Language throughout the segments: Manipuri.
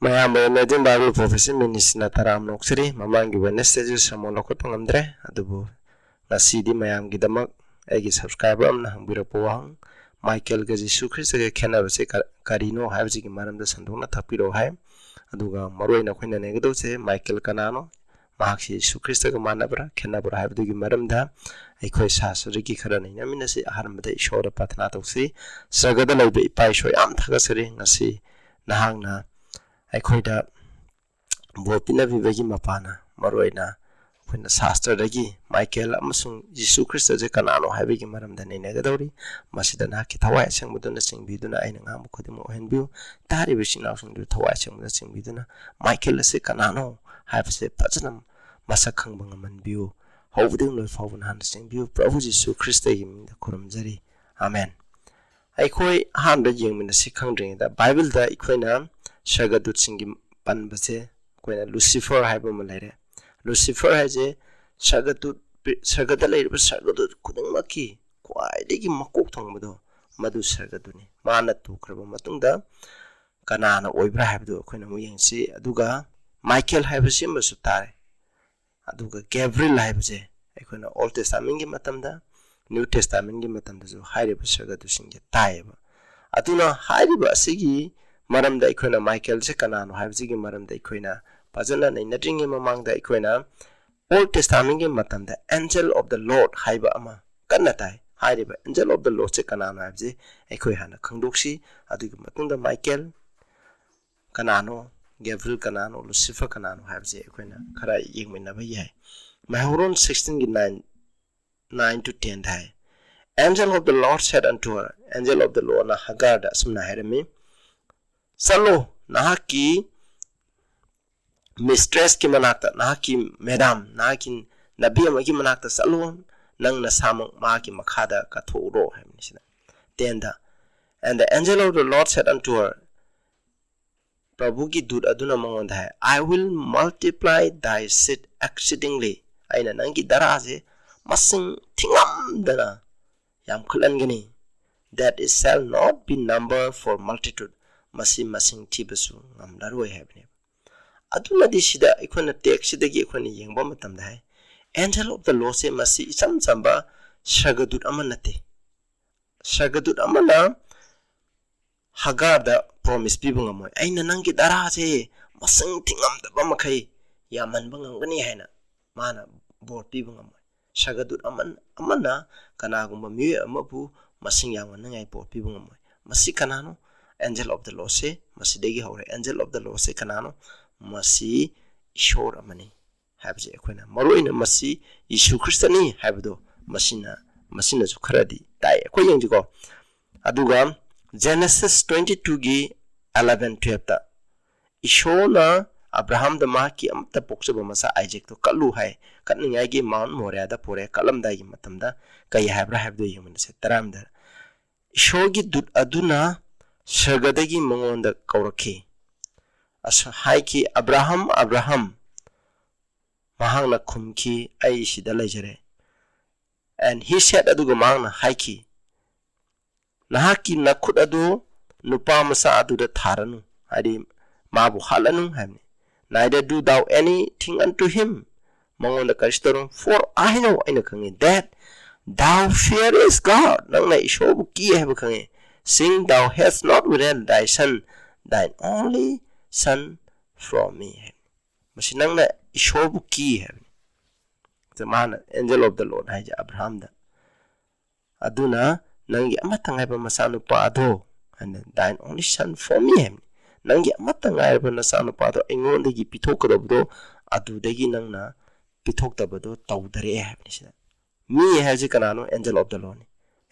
Mayam Imagine Bible Prophecy Minister Taram Noxeri, Mamang Wednesday, Samoloko Pangamdre, Adubu, Nasidi Mayam Gidamak, Egi subscriber, Birapoang, Michael Gazisu Chris, Canavase Carino, Havzik Madam the Sanduna Tapiro Hai, Aduga, Marina Quina Negado, Michael Kanano, Maxi Sukrista Manabra, Canabra have the Madam da, a quiz has Ricky Karani, Naminasi Harmade short of Patanato see, Sagada Labi Paisho Am Tagasari, Nasi, Nahangna. ꯑꯩꯈꯣꯏꯗ ꯕꯣꯠꯄꯤꯅ ꯄꯤꯕꯒꯤ ꯃꯄꯥꯅ ꯃꯔꯨꯑꯣꯏꯅ ꯑꯩꯈꯣꯏꯅ ꯁꯥꯁꯇ꯭ꯔꯗꯒꯤ ꯃꯥꯏꯀꯦꯜ ꯑꯃꯁꯨꯡ ꯖꯤꯁꯨ ꯈ꯭ꯔꯤꯁꯇꯁꯦ ꯀꯅꯥꯅꯣ ꯍꯥꯏꯕꯒꯤ ꯃꯔꯝꯗ ꯅꯩꯅꯒꯗꯧꯔꯤ ꯃꯁꯤꯗ ꯅꯍꯥꯛꯀꯤ ꯊꯋꯥꯏ ꯑꯁꯦꯡꯕꯗꯨꯅ ꯆꯤꯡꯕꯤꯗꯨꯅ ꯑꯩꯅ ꯉꯥꯡꯕ ꯈꯨꯗꯤꯡꯃꯛ ꯑꯣꯏꯍꯟꯕꯤꯌꯨ ꯇꯥꯔꯤꯕ ꯏꯆꯤꯟ-ꯏꯅꯥꯎꯁꯤꯡꯗꯨ ꯊꯋꯥꯏ ꯑꯁꯦꯡꯕꯗ ꯆꯤꯡꯕꯤꯗꯨꯅ ꯃꯥꯏꯀꯦꯜ ꯑꯁꯤ ꯀꯅꯥꯅꯣ ꯍꯥꯏꯕꯁꯦ ꯐꯖꯅ ꯃꯁꯛ ꯈꯪꯕ ꯉꯝꯍꯟꯕꯤꯌꯨ ꯍꯧꯕꯗꯒꯤ ꯂꯣꯏꯐꯥꯎꯕ ꯅꯍꯥꯛꯅ ꯆꯤꯡꯕꯤꯌꯨ ꯄ꯭ꯔꯚꯨ ꯖꯤꯁꯨ ꯈ꯭ꯔꯤꯁꯇꯒꯤ ꯃꯤꯡꯗ ꯈꯨꯔꯨꯝꯖꯔꯤ ꯑꯥꯃꯦꯟ ꯑꯩꯈꯣꯏ ꯑꯍꯥꯟꯕ ꯌꯦꯡꯃꯤꯟꯅꯁꯤ ꯈꯪꯗ꯭ꯔꯤꯉꯩꯗ ꯕꯥꯏꯕꯜꯗ ꯑꯩꯈꯣꯏꯅ ꯁꯔꯒꯗꯨꯠꯁꯤꯡꯒꯤ ꯄꯟꯕꯁꯦ ꯑꯩꯈꯣꯏꯅ ꯂꯨꯁꯤꯐꯔ ꯍꯥꯏꯕ ꯑꯃ ꯂꯩꯔꯦ ꯂꯨꯁꯤꯐꯔ ꯍꯥꯏꯁꯦ ꯁꯔꯒꯗ ꯂꯩꯔꯤꯕ ꯁꯔꯒꯗꯨꯠ ꯈꯨꯗꯤꯡꯃꯛꯀꯤ ꯈ꯭ꯋꯥꯏꯗꯒꯤ ꯃꯀꯣꯛ ꯊꯣꯡꯕꯗꯣ ꯃꯗꯨ ꯁꯔꯒꯗꯨꯠꯅꯤ ꯃꯥꯅ ꯇꯨꯈ꯭ꯔꯕ ꯃꯇꯨꯡꯗ ꯀꯅꯥꯅ ꯑꯣꯏꯕ꯭ꯔꯥ ꯍꯥꯏꯕꯗꯨ ꯑꯩꯈꯣꯏꯅ ꯑꯃꯨꯛ ꯌꯦꯡꯁꯤ ꯑꯗꯨꯒ ꯃꯥꯏꯀꯦꯜ ꯍꯥꯏꯕꯁꯤꯃꯁꯨ ꯇꯥꯔꯦ ꯑꯗꯨꯒ ꯒꯦꯕ꯭ꯔꯤꯌꯦꯜ ꯍꯥꯏꯕꯁꯦ ꯑꯩꯈꯣꯏꯅ ꯑꯣꯜ ꯇꯦꯁꯇꯥꯃꯦꯟꯒꯤ ꯃꯇꯝꯗ ꯅ꯭ꯌꯨ ꯇꯦꯁꯇꯥꯃꯦꯟꯒꯤ ꯃꯇꯝꯗꯁꯨ ꯍꯥꯏꯔꯤꯕ ꯁꯔꯒꯗꯨꯠꯁꯤꯡꯁꯦ ꯇꯥꯏꯌꯦꯕ ꯑꯗꯨꯅ ꯍꯥꯏꯔꯤꯕ ꯑꯁꯤꯒꯤ ꯃꯔꯝꯗ ꯑꯩꯈꯣꯏꯅ ꯃꯥꯏꯀꯦꯜꯁꯦ ꯀꯅꯥꯅꯣ ꯍꯥꯏꯕꯁꯤꯒꯤ ꯃꯔꯝꯗ ꯑꯩꯈꯣꯏꯅ ꯐꯖꯅ ꯅꯩꯅꯗ꯭ꯔꯤꯉꯩ ꯃꯃꯥꯡꯗ ꯑꯩꯈꯣꯏꯅ ꯑꯣꯜ ꯇꯦꯁꯇꯥꯃꯦꯟꯒꯤ ꯃꯇꯝꯗ ꯑꯦꯟꯖꯦꯜ ꯑꯣꯐ ꯗ ꯂꯣꯔꯗ ꯍꯥꯏꯕ ꯑꯃ ꯀꯟꯅ ꯇꯥꯏ ꯍꯥꯏꯔꯤꯕ ꯑꯦꯟꯖꯦꯜ ꯑꯣꯐ ꯗ ꯂꯣꯔꯗꯁꯦ ꯀꯅꯥꯅꯣ ꯍꯥꯏꯕꯁꯤ ꯑꯩꯈꯣꯏ ꯍꯥꯟꯅ ꯈꯪꯗꯣꯛꯁꯤ ꯑꯗꯨꯒꯤ ꯃꯇꯨꯡꯗ ꯃꯥꯏꯀꯦꯜ ꯀꯅꯥꯅꯣ ꯒꯦꯕ꯭ꯔꯤꯌꯦꯜ ꯀꯅꯥꯅꯣ ꯂꯨꯁꯤꯐꯔ ꯀꯅꯥꯅꯣ ꯍꯥꯏꯕꯁꯦ ꯑꯩꯈꯣꯏꯅ ꯈꯔ ꯌꯦꯡꯃꯤꯟꯅꯕ ꯌꯥꯏ ꯃꯍꯧꯔꯣꯟ 16ꯒꯤ 9 to 10 ꯍꯥꯏ Angel of the Lord said unto her, Angel of the Lord na Hagarda asumna hairami Salo nahaki mistress ki manakta nahaki madam nahaki nabi amagi manakta salo nang nasamang maki makhada kathoro haimni sida tenda and the angel of the Lord said unto her Prabhu ki dut aduna mangonda hai I will multiply thy seed exceedingly aina nangi daraje masing thingam dana yam khalangani that it shall not be numbered for multitude masi masing thibasu ngamlaroi habne aduna disida ikona text sidagi ikona yengba matamda hai angel of the Lord se masi isam samba shagadut amanate shagadut amana hagarda promise bibunga moy aina nangi dara se masing tingamda ba makai yaman bangangani haina mana bor bibunga moy shagadut amana kanagumba mi amabu masing yamanangai bor bibunga moy masi kanano angel of the Lord se masi degi hore angel of the Lord se kanano masi ishor amani habje akoina maroina masi Yesu Kristani habdo masina su kharadi tai ko yengjiko aduga Genesis 22 gi 11 12 ta ishona Abraham da maki amta poksoba masa Isaac to kallu hai katningai gi Mount Moriah da pore kalamda gi matamda kai habra habdo yemun se taramda ishogi dut aduna Shagadagi mangonda kauraki asa haiki Abraham mahangna khumki ai sida lejare and he said aduga mahangna haiki nahaki nakhut adu nupa masa adu da tharanu adi mabu halanu hamni neither do thou anything unto him mangonda kashtarum for I know aina khangi that thou fearest God nangna ishobu ki haba khangi Sing thou hast not withheld thy son, thine only son from me. Masinangna ishobu ki hai. The man, angel of the Lord, hai Abraham da. Aduna nangi amatangai pa masanu pa ado, and thine only son from me. Nangi amatangai pa nasanu pa ado, ingon degi pitok kadabdo, adu degi nangna pitok dabado taudare hai. Me hai kanano angel of the Lord.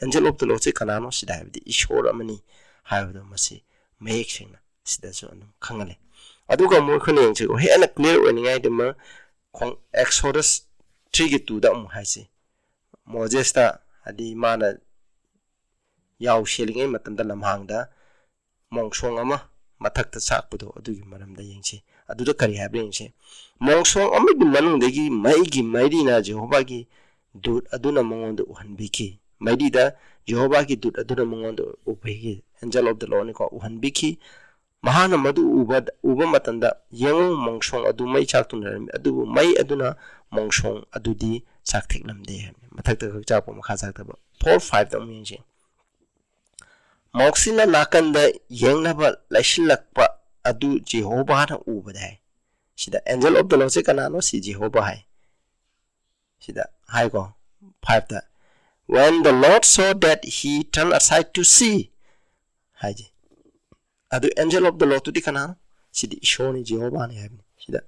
Angel of the Lord se kanano sida habdi ishora mani habdo masi mayek singna sida so anum khangale aduga mo khone yengse ko hena clear oningai de ma Exodus 3 gi 2 da um haisi Moses ta adi mana yaw shelingai matam da lamhangda mongsong ama mathak ta sakpudo adugi maram da yengse aduda kari habre yengse mongsong ama gi manung de gi mai gi mairi na Jehovah gi dut aduna mongondo uhanbiki Maidida Jehovah ki dut aduna mongondo ubhegi angel of the Lord ko uhanbiki mahana madu uba matanda yang mongsong adu mai chak tunarami adu mai aduna mongsong adudi chak thiklamde hamni mathak ta chak pa makha chak ta 4 5 ta min je moksina nakanda yengnaba laishilakpa adu Jehovah na ubadai sida angel of the Lord se kanano si Jehovah hai sida hai ko 5 ta when the Lord saw that he turned aside to see hai ji adu angel of the Lord tu di kanano sidi ishoni Jehovah ni hai sida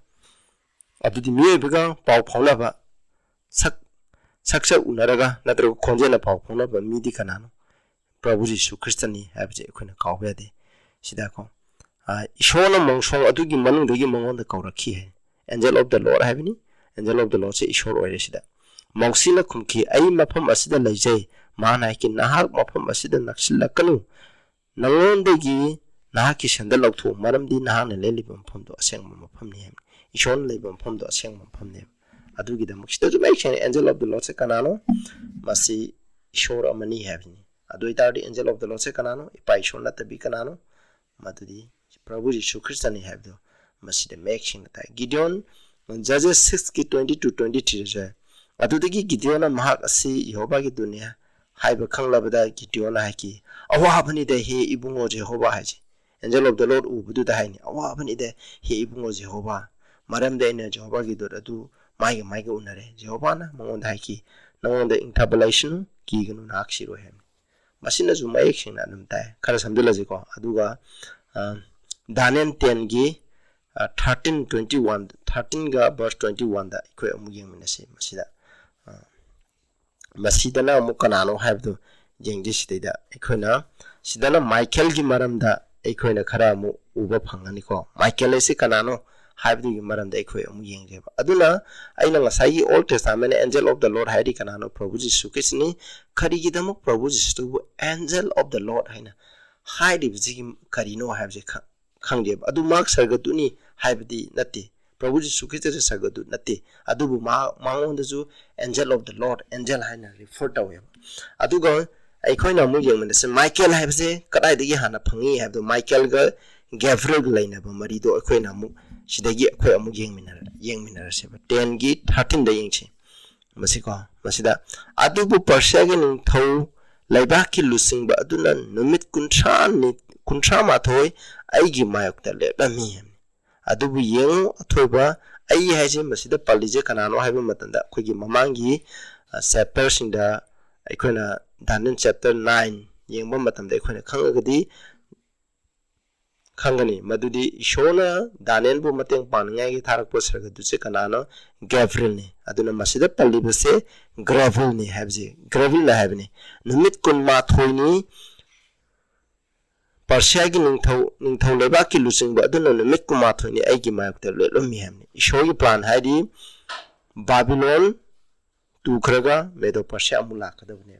adu di miye biga pau phawla ba saksa unaraga natro khonje na pau phawla ba mi di kanano Prabhu Jisu Christani habje khona kawbe de sida ko ishona mongsong adugi manung degi mongonda kawrakhi hai angel of the Lord habini angel of the Lord se ishor oire sida mongsina khumki ai mafam asida laijai mana ki nahak mafam asida naksilakanu nangondegi nahaki sandal lauthu maramdi nahana leliba mafam do aseng mafam ni ham ishon leba mafam do aseng mafam ne adugi da muksida to make angel of the Lord se kanano masi ishor amani habini adu itadi angel of the Lord se kanano ipai shon na tabi kanano madudi Prabhu Jisu Christani habdo masida making ta Gideon Judges 6 ki 20 to 23 je adudagi Gideon mahak asi Jehovah ki dunia haiba khanglabada Gideon haki awa bani de he ibungo Jehovah haji angel of the Lord ubudu da haini awa bani de he ibungo Jehovah maram de ne Jehovah ki dur adu maiga unare Jehovah na mongon haki nangon de interpolation ki gnu nakshiro hem masina zu making na namta khara samdula je ko aduga Daniel 10 gi 13 ga verse 21 da ikoi amu yengminase masida na amu kanano habdo jengji sidida ikoina sidana Michael gi maramda ikoina khara amu uba phangani ko Michael ese kanano habdi gi maramda ikoi amu yengjeba aduna aina ngasai gi Old Testament angel of the Lord haidi kanano Prabhu Jisu Krishni khari gi damu Prabhu Jisu angel of the Lord haina haidi biji karino habje khangdeb adu mak sargaduni haibdi nati Prabhu Jisu Krishna sargadu nati adubu mangonda ju angel of the Lord angel haina refer tawe aduga aikoina mu yengmane se Michael haibse kadai degi hana phangi habdo Michael ga Gabriel ga laina ba marido aikoina mu sidagi akoi amu yengminar se 10 gi 13 da yengchi masiko masida adubu Persia gi ningthau laibaki lusingba aduna numit kuntra mathoi aigi mayokta lepami adubu yeng athoiba ai haije masida palije kanano haiba matanda khogi mamangi chapter singda aikoina Daniel chapter 9 yengba matamda aikoina khangagadi khangani madudi ishona Daniel bu mateng panangai gi tharak po sarga duche kanano Gabriel ne aduna masida palibase Gabriel ne habje Gabriel la habne numit kun ma thoini Persia gi ningthau leba ki lusingba aduna numit kun ma thoini aigi mayakta lelomi hamne ishogi plan haidi Babylon tu khraga Medo Persia amula kadabne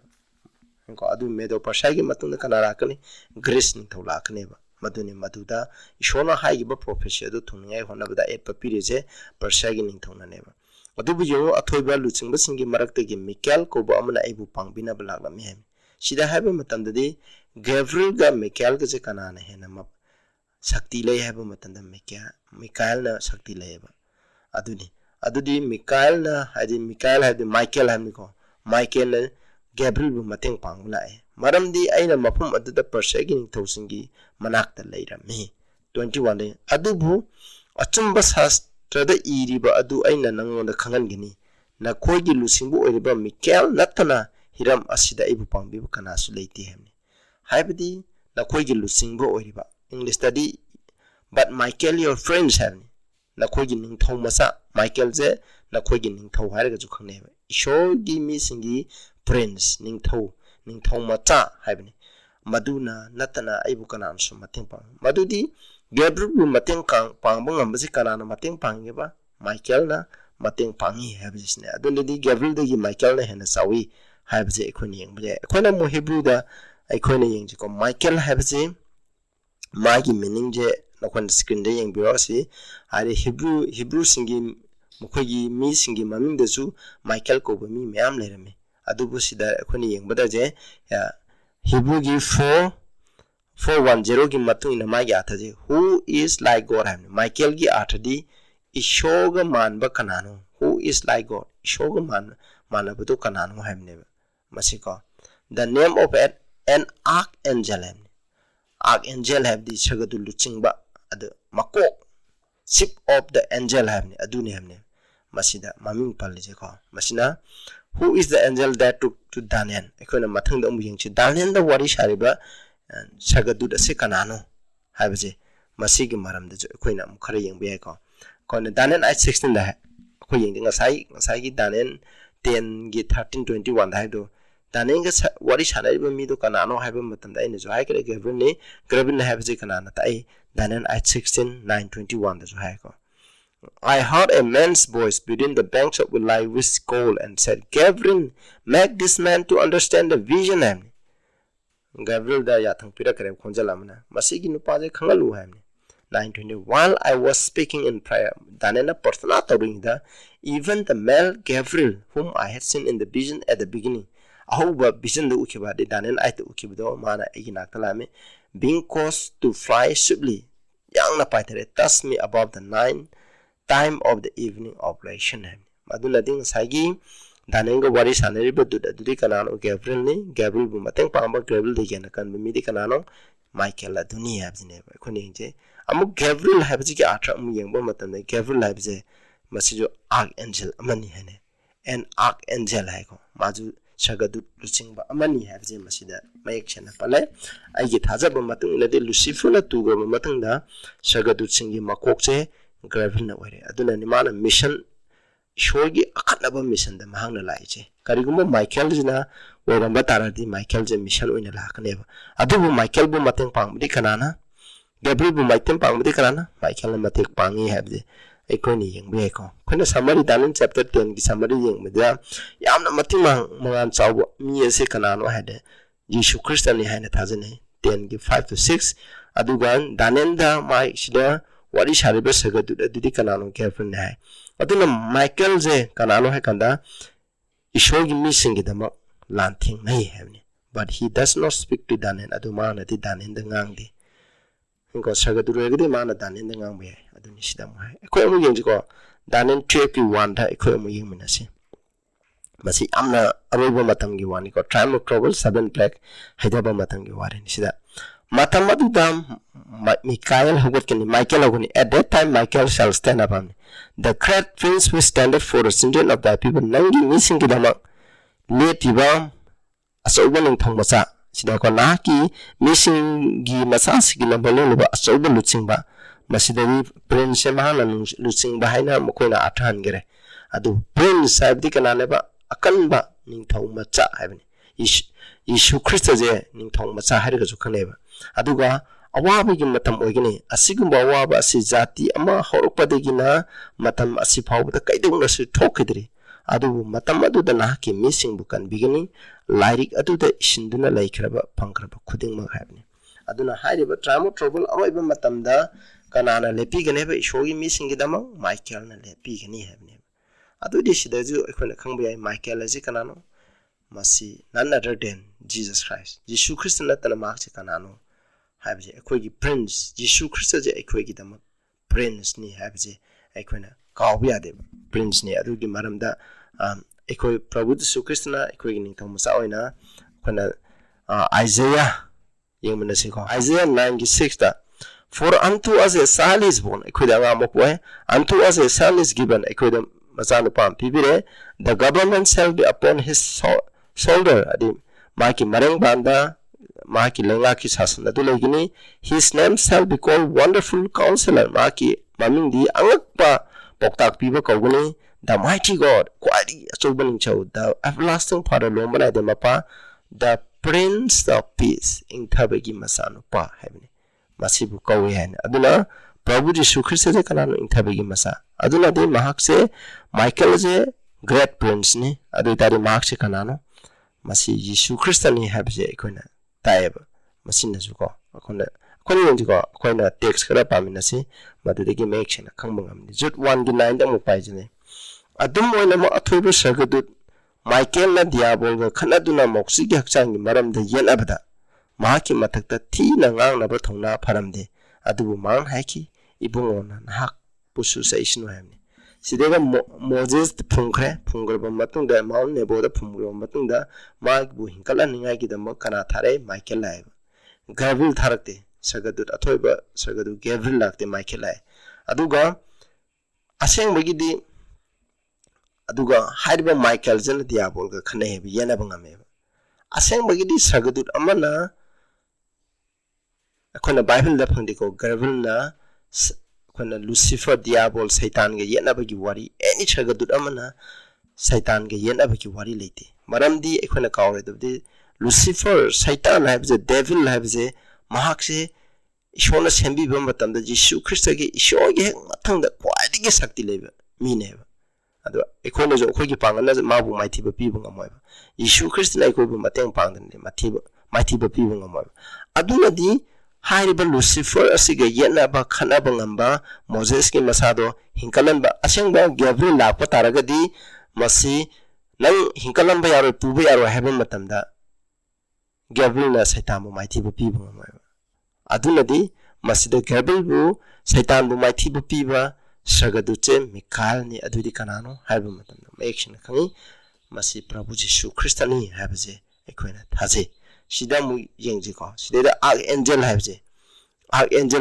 ko adu Medo Persia gi matunda kanara kani Greece ningthau la kane ba maduni maduda ishona haigiba prophecy adu thungai honabada et papirije Persia gi ningthona neba adubu yo athoiba luchingba singi marakta gi Michael ko ba amana aibu pangbina balagla mi hem sida haiba matandadi Gabriel ga Michael ga je kanana hena ma shakti lay haiba matanda Michael na shakti layba adudi Michael na Michael hamni ko Michael na Gabriel bu mateng pangla maramdi aina mafum aduda Persia gi ningthausingi manakta leirami 21 adubu achumba shastrada iriba adu aina nangonda khangangini na khoigi lusingbu oiriba Michael natana hiram asida ibu pangbibu kanasu leiti hamni haibadi na khoigi lusingbu oiriba English study but Michael your friends hamni na khoigi ningthau masa Michael je na khoigi ningthau haraga ju khangneba ishogi mi singi friends ningthau macha haibani maduna natana aibu kanan so mateng pang madudi Gabriel bu mateng pang bangambasi kanana mateng pangeba Michael na mateng pangi habisne adunadi Gabriel dagi Michael na hena sawi habse ekhoni yengbe ekhona mo Hebrew da ekhona yengji ko Michael habse magi meaning je nakon screen de yengbirasi ari Hebrew singi mukhogi mi singi maming desu Michael ko mi meam lerame adubu sida ekhoni yengbada je Hebrew gi 410 gi matung ina ma gi athaje who is like God ham Michael gi athadi ishoga manba kanano who is like God ishoga manabadu kanano ham ne masiko the name of an archangel ham archangel have the sagadu luchingba adu makok ship of the angel ham ne aduni ham ne masida maming palije ko masina who is the angel that took to Daniel ekona mathang da muying chi Daniel da wari shariba sagadu da se kanano haibje masigi maram da ekona mukhara yeng bi ko kona Daniel 8:16 da ko yeng nga sai gi Daniel 10 gi 13:21 da do Daniel ga wari shariba mi do kanano haiba matam da ina jo hai kare Gabriel haibje kanana ta ai Daniel 8:16 9:21 da jo hai ko I heard a man's voice within the banks of the live with gold and said, Gabriel, make this man to understand the vision. Gabriel da yathang pira kare khonjalamna masigi nupa je khangalu hamni 9:20 while I was speaking in prayer danena prarthana tawing da even the male Gabriel whom I had seen in the vision at the beginning ahoba vision da ukhiba de danen ai ta ukhibido mana igina kalame being caused to fly swiftly yang na paitare touched me above the 9 time of the evening operation maduna ding sagi danenga wari sanari badda dudi kanano Gabriel ni Gabriel bu mateng pamba Gabriel de gena kan mi di kanano Michael la dunia habjine khoni je amu Gabriel habji ki atra mu yengbo matam ne Gabriel habje masijo archangel amani hane an archangel hai ko maju sagadu luchingba amani habje masida mayek chena pale ai gi thaja ba matung ina de Lucifer la tu go matang da sagadu chingi makok che Gabriel na ware aduna ni mana mission ishorgi akhanaba mission da mahangna laiche karigumba Michael jina waramba taradi Michael je mission oina lakneba adubu Michael bu mateng pangmudi kanana Gabriel bu mateng pangmudi kanana Michael na matek pangi habje ekoni yengbe ko khona summary danin chapter 10 gi summary yengmeda yamna mating mangan chawbo mi ese kanano hade Yesu Christ ni haina thajane 10 gi 5 to 6 adugan danenda mai sida wari shariba sagadu dudi kanano Gabriel ne aduna Michael je kanano hai kanda ishogi missing gidama lanting nahi havni but he does not speak to Daniel aduma na ti Daniel da ngangdi inko sagadu regdi mana Daniel da ngangbe aduni sidam hai ekoi amu yengji ko Daniel 12:1 da ekoi amu yengminasi masi amna aroba matam gi wani ko time of trouble 7 plague haidaba matam gi wari ni sida matam madu dam Michael hogoni at that time Michael shall stand up the great prince will stand up for the children of thy people nangi missing kidama letiba asoba ning thong macha sida ko na ki missing gi macha sigina balolo ba asoba luchingba masidani prince mahana luching ba haina mokoina athan gere adu prince sabdi kana leba akanba ning thong macha habni Yesu Christ je ning thong macha harga ju khaneba aduga awaba gi matam ogini asigumba awaba asi jati ama horukpadegina matam asi phawda kaidungna su thokidri adu matam adu da na ki missing bukan beginning lyric adu da sinduna laikhraba pangkraba khuding ma habni aduna hairiba tramo trouble aroiba matam da kanana lepi gane ba ishogi missing gidama Michael na lepi gani habni adu di sidaju ekhona khangba yai Michael aji kanano masi none other than Jesus Christ Yesu Christ na tana makchi kanano habje ekhogi prince Yesu Christ je ekhogi dama prince ni habje ekhona kawya de prince ni adu gi maramda ekhoi prabhu Yesu Christ na ekhogi ning thom sa oina khona Isaiah yengmana se ko Isaiah 9:6 da for unto us a son is born ekhoida nga mokwe unto us a son is given ekhoida masanu pam pibire the government shall be upon his shoulder adi maki mareng banda maki lenga ki sasana du legini his name shall be called wonderful counselor maki maming di angakpa poktak piba kawguni the mighty God kwadi achobaning chau the everlasting father lombana de mapa the prince of peace in thabegi masanu pa habni masibu kawi han aduna prabhu Yesu Christ je kanano in thabegi masa aduna de mahak se Michael je great prince ni adu tari mahak se kanano masi Yesu Christ ni habje ekona taeba masina juko akona akoni yonjiko akoina text kara pamina si madudegi make chena khangbangam ni jut 1 gi 9 da mu paijene adum oina ma athoiba sagadu Michael na diabol ga khanaduna moksi gi hakchang gi maram da yen abada mahaki matakta thina ngangnaba thongna pharamde adubu mang haiki ibungona nahak pusu saisnu hamni sidega Moses phungkhre phunggraba matungda Mount Nebo da phunggraba matungda magbu hinkala ningai gidama kana thare Michael lai Gabriel tharakte sagadut athoiba sagadu Gabriel lakte Michael lai aduga aseng bagidi aduga haiba Michael jan diabol ga khane he yana bangame aseng bagidi sagadut amana akhona Bible da phangdiko Gabriel na akhona Lucifer diabol Satan ga yana bagi wari any sagadut amana Satan ga yana bagi wari leite maramdi akhona kawre dabdi Lucifer Satan habje devil habje mahakse ishona sembi ba matamda Jesu Christ ge ishoge mathangda kwaidige sakti leba mineba ado ekhona jo khogi pangana mabu maithi ba pibu ngamoy Jesu Christ na ko ba mateng pangdan maithi ba pibu ngamoy aduna di haiba Lucifer asiga yena ba khana ba ngamba Moses ki masado hinkalan ba aseng ba Gabriel la pa taraga di masi nang hinkalan ba yaro puba yaro haba matamda Gabriel na Satan bu maithi ba pibu ngamoy aduna di masida Gabriel bu Satan bu maithi ba piba Sagaduche Mikhail ni adudi Kanano haiba matamda action khangi masi Prabhu Jesu Christani haibaje ekhoina thaje sida mu yengji ko sida archangel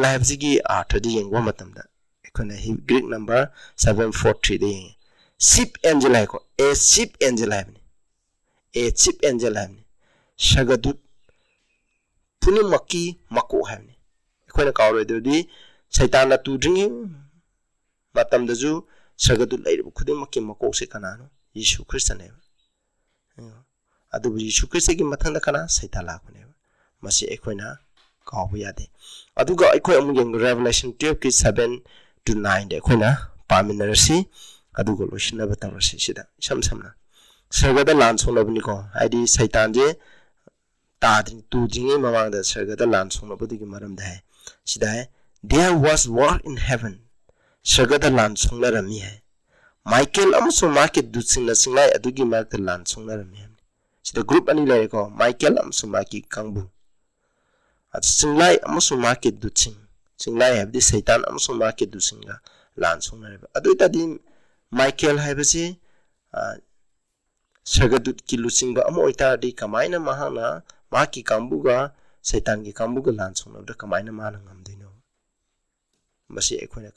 haibaje gi athadi yengwa matamda ekhoina Greek number 743 de ship angel hai ko a ship angel haibni Sagadut puni maki mako haibni ekhoina kawre dodi Satan na tudringi matamdaju Sagadut lairu khuding makki mako se kanano Yesu Christ ne adu Yesu Christ gi mathangda kana Satan la khune masi ekhoina kawbu yade aduga ekhoi amu yeng Revelation 12 ki 7 to 9 de ekhoina paminarasi aduga loshina batarasi sida samsamna Sagada lan sonabni ko aidi Satan je tadring tudringi mamangda Sagada lan sonabudi gi maramda hai sida there was war in heaven Sagada lan songnarami hai Michael amso market dutsingna singlai adugi market lan songnarami hai sida group ani lai ko Michael amso market kangbu at singlai amso market dutsing singlai habdi Satan amso market dutsinga lan songnarami adu tadi Michael haibase Sagadut ki lusingba amo itadi kamaina mahana maki kambuga Satan ki kambuga lan songnabda kamaina mana ngamdino masi ekhoina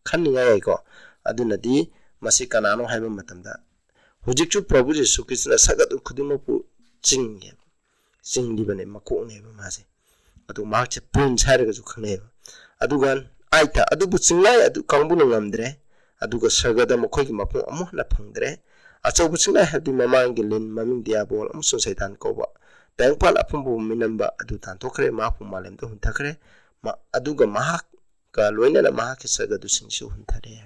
khanningay ko aduna di masi Kanano haiba matamda hujikchu Prabhu Jesu Christ na Sagadut khudimopu chingdi bane mako ne ba mase adu marche pun charaga ju khane aduga aita adubu chinglai adu kangbu ngamdre aduga Sagada mokoi ki mapu amu na phangdre achaubu chinglai hadi mamangi lin maming diabol amso Satan ko ba tangpal apumbu minamba adu tantokre mapu malem to huntakre aduga mahak ka loina na mahak Sagadu singsu huntare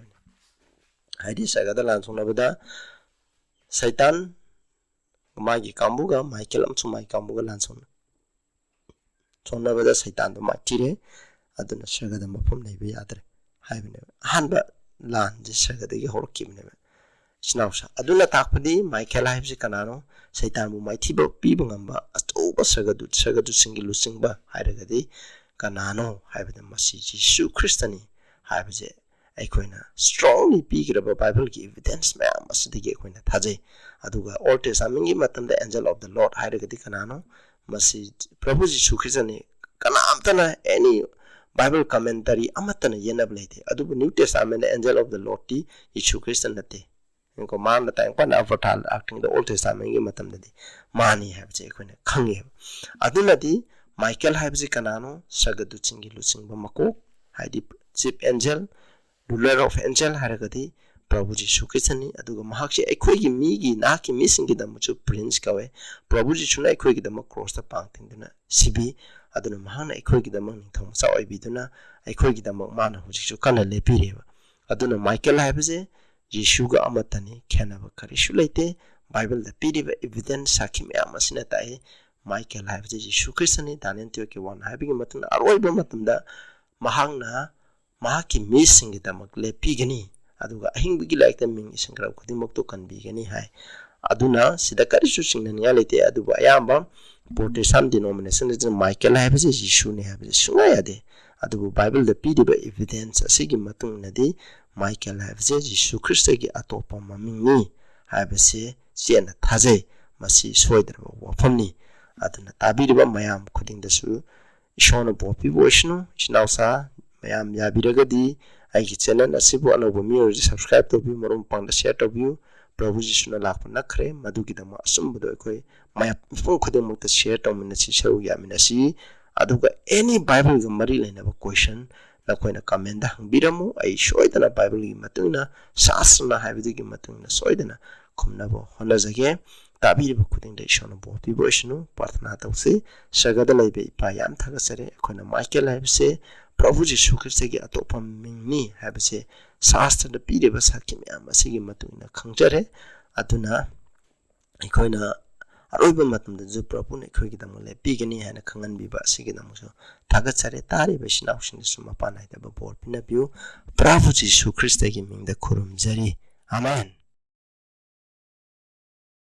haidi Sagada lan sonabada Satan magi kambuga Michael amso mai kambuga lan sonabada Satan do matire aduna Sagada mapum leibe yadre haibne hanba lan je Sagada gi horkibne Snausa aduna takpadi Michael haibse Kanano Satan bu maithi ba piba ngamba atoba Sagadu singilu singba hairagadi Kanano haibada masi Jesu Christani haibje ekhoina strongly pigiraba Bible ki evidence mayam asidagi ekhoina thajai aduga Old Testament gi matamda angel of the Lord hairagadi Kanano masi Prabhu Jesu Christani kanamtana any Bible commentary amatana yenab leite adubu New Testament angel of the Lord ti Jesu Christ nate ko man na tang pan avatar acting the Old Testament gi matamdadi mani habje ekhoina khangi aduna di Michael habje Kanano Sagadu chingi lusingba mako haidi chief angel ruler of angel haragadi Prabhu Jesu Christani aduga mahakse ekhoigi migi naki misingi damuchu prince kawe Prabhu Jesu na ekhoigi dam cross ta pangtingduna sibi aduna mahana ekhoigi dam ningthong sa oibiduna ekhoigi dam mana hujichu kana lepireba aduna Michael habje Jesu ga amatani khenaba karisu leite Bible da piriba evidence sakhi mayam asina tai Michael habje Jesu Christani Daniel 1 habigi matuna aroiba matumda mahangna mahaki missing damak lepigani aduga ahingbigi like ming isangra khudimok to kanbigani hai aduna sida karisu singna niya lete aduba ayamba Protestant denomination is Michael has a Jishuni have a Sunayade. At the Bible the Pidiba evidence a Sigimatung Nadi, Michael has a Jishu Christagi Atopa Mamini, have a say, Siena Taze, Masi Soider Wafamni, at the Tabiba Mayam cutting the Su, Shona Popi Voishno, Shnausa, Mayam Yabiragadi, I get Senan, a Sibu and over me, subscribe to be more on the share of you. Proposition lak nakre madugi dama asum bodo koi maya phone khode mukta share tawmina si sharu yamina si aduga any bible ga mari lena ba question na koina comment da hangbiramu ai soidana bible gi matuna sasna habidi gi matuna soidana khumna bo hona jage tabiri ba khuding da ishona bo pi bo ishnu parthana tawse sagada laibe pa yam thaga sare koina michael habse Prabhu Jishu Christ की अतोपम मिंगनी हैबसे शास्त्र द पीरे बसाकी म्याम असिगी मतुना खंगजरे अदुना इखोइना अरोइबा मतम द जु प्रभु ने खोइगी दमले पीगनी हैना खंगन बिबा असिगी दमसो थागत सरे तारे बसिना उसिन सुमा पानाइ द बोर पिना बिउ प्रभु जीशु ख्रिस्ट की मिंग द खुरुम जरी आमेन।